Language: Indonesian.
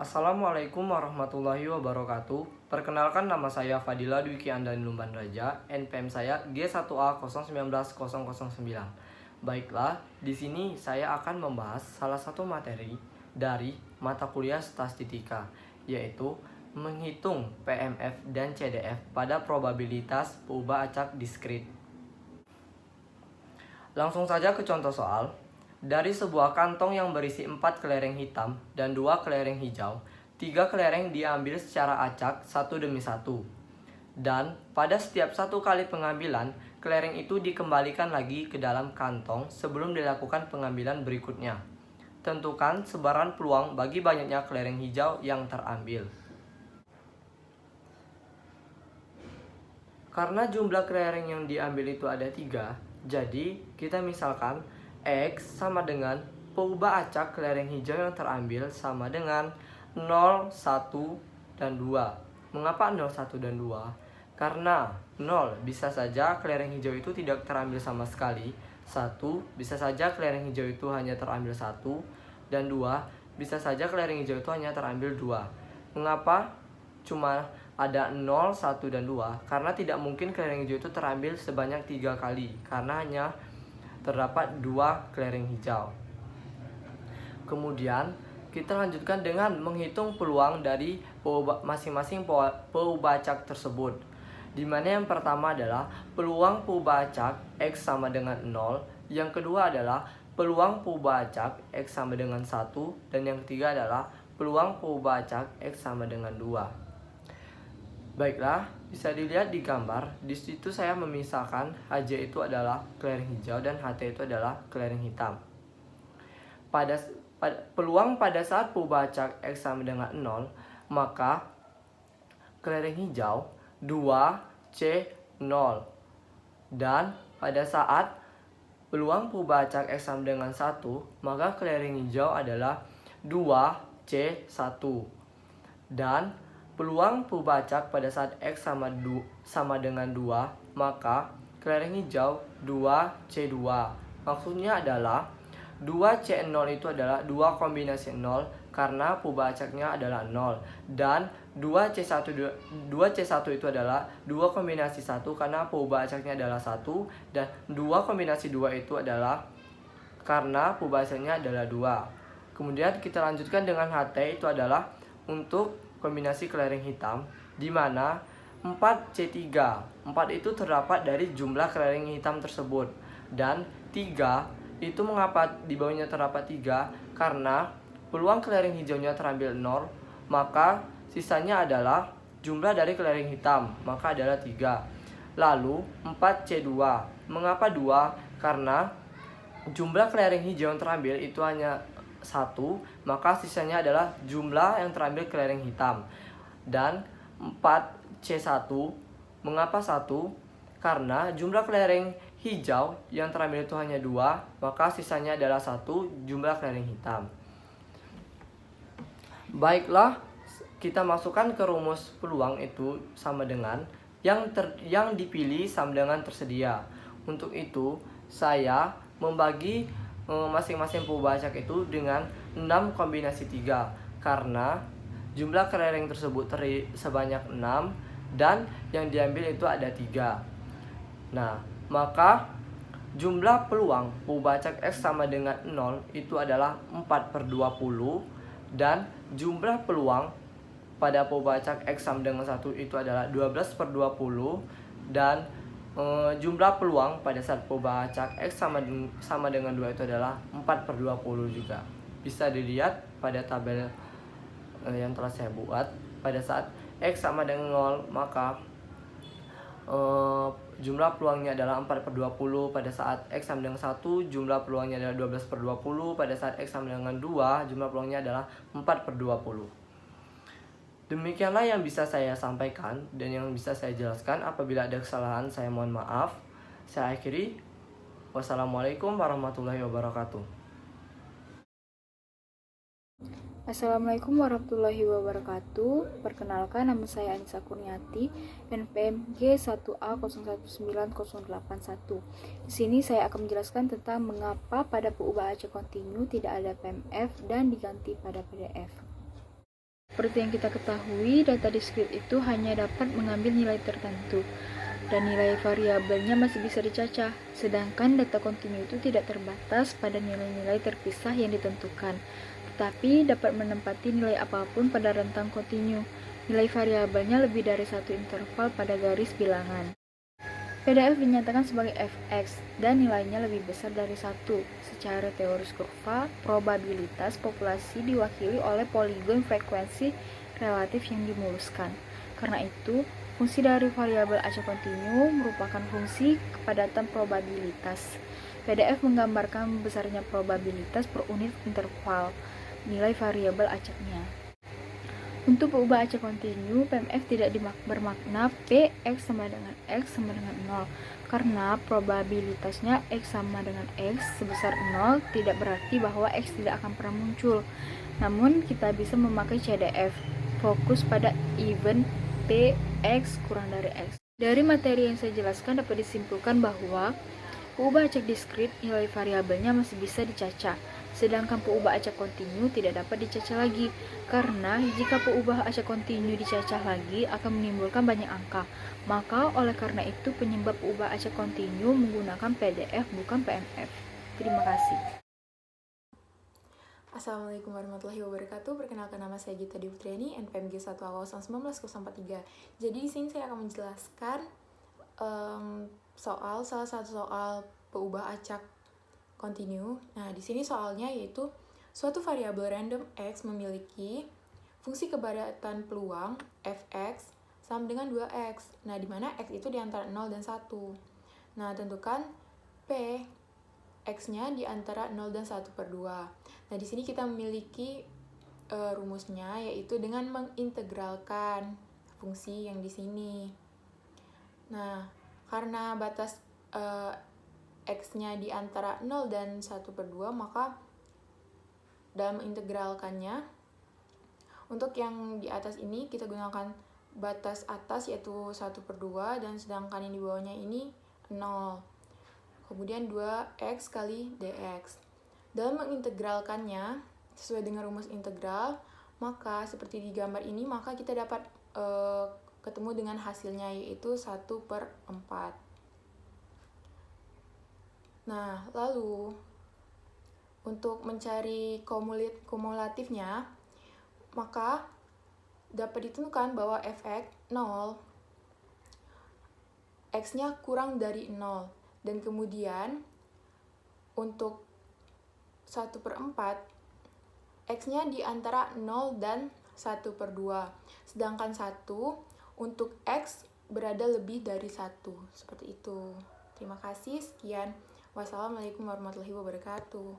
Assalamualaikum warahmatullahi wabarakatuh. Perkenalkan, nama saya Fadila Dwiki Andani Lumban Raja. NPM saya G1A019009. Baiklah, di sini saya akan membahas salah satu materi dari mata kuliah statistika, yaitu menghitung PMF dan CDF pada probabilitas perubahan acak diskrit. Langsung saja ke contoh soal. Dari sebuah kantong yang berisi 4 kelereng hitam dan 2 kelereng hijau, 3 kelereng diambil secara acak satu demi satu. Dan pada setiap satu kali pengambilan, kelereng itu dikembalikan lagi ke dalam kantong sebelum dilakukan pengambilan berikutnya. Tentukan sebaran peluang bagi banyaknya kelereng hijau yang terambil. Karena jumlah kelereng yang diambil itu ada 3, jadi kita misalkan X sama dengan perubahan acak kelereng hijau yang terambil sama dengan 0, 1, dan 2. Mengapa 0, 1, dan 2? Karena 0 bisa saja kelereng hijau itu tidak terambil sama sekali, 1 bisa saja kelereng hijau itu hanya terambil 1, dan 2 bisa saja kelereng hijau itu hanya terambil 2. Mengapa cuma ada 0, 1, dan 2? Karena tidak mungkin kelereng hijau itu terambil sebanyak 3 kali, karena hanya terdapat 2 kelereng hijau. Kemudian kita lanjutkan dengan menghitung peluang dari masing-masing perubahan acak tersebut, di mana yang pertama adalah peluang perubahan acak X sama dengan 0, yang kedua adalah peluang perubahan acak X sama dengan 1, dan yang ketiga adalah peluang perubahan acak X sama dengan 2. Baiklah, bisa dilihat di gambar. Di situ saya memisahkan HJ itu adalah kelereng hijau dan HT itu adalah kelereng hitam. Peluang pada saat perubahan acak X sama dengan 0, maka kelereng hijau 2C0. Dan pada saat peluang perubahan acak X sama dengan 1, maka kelereng hijau adalah 2C1. Dan peluang perubahan acak pada saat X sama dengan 2, maka kelereng hijau 2C2. Maksudnya adalah 2C0 itu adalah 2 kombinasi 0 karena perubahan acaknya adalah 0. Dan 2C1 itu adalah 2 kombinasi 1 karena perubahan acaknya adalah 1. Dan 2 kombinasi 2 itu adalah karena perubahan acaknya adalah 2. Kemudian kita lanjutkan dengan HT, itu adalah untuk kombinasi kelereng hitam, di mana 4C3. 4 itu terdapat dari jumlah kelereng hitam tersebut. Dan 3 itu mengapa di bawahnya terdapat 3? Karena peluang kelereng hijaunya terambil 0, maka sisanya adalah jumlah dari kelereng hitam, maka adalah 3. Lalu 4C2. Mengapa 2? Karena jumlah kelereng hijau yang terambil itu hanya 1, maka sisanya adalah jumlah yang terambil kelereng hitam. Dan 4C1, mengapa 1? Karena jumlah kelereng hijau yang terambil itu hanya 2, maka sisanya adalah 1 jumlah kelereng hitam. Baiklah, kita masukkan ke rumus peluang itu sama dengan yang dipilih sama dengan tersedia. Untuk itu saya membagi masing-masing perubahan acak itu dengan 6 kombinasi 3, karena jumlah kelereng tersebut sebanyak 6 dan yang diambil itu ada 3. Nah, maka jumlah peluang perubahan acak X sama dengan 0 itu adalah 4/20, dan jumlah peluang pada perubahan acak X sama dengan 1 itu adalah 12/20, dan jumlah peluang pada saat perubahan acak X sama dengan 2 itu adalah 4/20 juga. Bisa dilihat pada tabel yang telah saya buat. Pada saat X sama dengan 0, maka jumlah peluangnya adalah 4/20. Pada saat X sama dengan 1, jumlah peluangnya adalah 12/20. Pada saat X sama dengan 2, jumlah peluangnya adalah 4/20. Demikianlah yang bisa saya sampaikan dan yang bisa saya jelaskan. Apabila ada kesalahan, saya mohon maaf. Saya akhiri. Wassalamualaikum warahmatullahi wabarakatuh. Assalamualaikum warahmatullahi wabarakatuh. Perkenalkan, nama saya Anissa Kurniati, NPM G1A019081. Di sini saya akan menjelaskan tentang mengapa pada perubahan acak kontinu tidak ada PMF dan diganti pada PDF. Seperti yang kita ketahui, data diskrit itu hanya dapat mengambil nilai tertentu, dan nilai variabelnya masih bisa dicacah, sedangkan data kontinu itu tidak terbatas pada nilai-nilai terpisah yang ditentukan, tetapi dapat menempati nilai apapun pada rentang kontinu. Nilai variabelnya lebih dari satu interval pada garis bilangan. PDF dinyatakan sebagai fx dan nilainya lebih besar dari 1. Secara teoris kurva, probabilitas populasi diwakili oleh poligon frekuensi relatif yang dimuluskan. Karena itu, fungsi dari variabel acak kontinu merupakan fungsi kepadatan probabilitas. PDF menggambarkan besarnya probabilitas per unit interval nilai variabel acaknya. Untuk peubah acak kontinu, PMF tidak bermakna P X sama dengan X sama dengan 0, karena probabilitasnya X sama dengan X sebesar 0 tidak berarti bahwa X tidak akan pernah muncul. Namun, kita bisa memakai CDF, fokus pada event P X kurang dari X. Dari materi yang saya jelaskan dapat disimpulkan bahwa peubah acak diskrit nilai variabelnya masih bisa dicacah, sedangkan peubah acak kontinu tidak dapat dicacah lagi, karena jika peubah acak kontinu dicacah lagi akan menimbulkan banyak angka. Maka oleh karena itu penyebab peubah acak kontinu menggunakan PDF bukan PMF. Terima kasih. Assalamualaikum warahmatullahi wabarakatuh. Perkenalkan, nama saya Gita Diputriani, NPMG 1 awal 19043. Jadi di sini saya akan menjelaskan salah satu soal peubah acak kontinu. Nah, di sini soalnya yaitu suatu variabel random x memiliki fungsi kepadatan peluang fx sama dengan 2x. Nah, di mana x itu di antara 0 dan 1. Nah, tentukan p x-nya di antara 0 dan 1/2. Nah, di sini kita memiliki rumusnya, yaitu dengan mengintegralkan fungsi yang di sini. Nah, karena batas x-nya di antara 0 dan 1/2, maka dalam mengintegralkannya, untuk yang di atas ini kita gunakan batas atas yaitu 1/2, dan sedangkan yang di bawahnya ini 0. Kemudian 2x kali dx. Dalam mengintegralkannya sesuai dengan rumus integral, maka seperti di gambar ini, maka kita dapat ketemu dengan hasilnya yaitu 1/4. Nah, lalu untuk mencari kumulatifnya, maka dapat ditentukan bahwa fx 0, x-nya kurang dari 0. Dan kemudian untuk 1/4, x-nya di antara 0 dan 1/2. Sedangkan 1 untuk x berada lebih dari 1. Seperti itu. Terima kasih, sekian. Wassalamualaikum warahmatullahi wabarakatuh.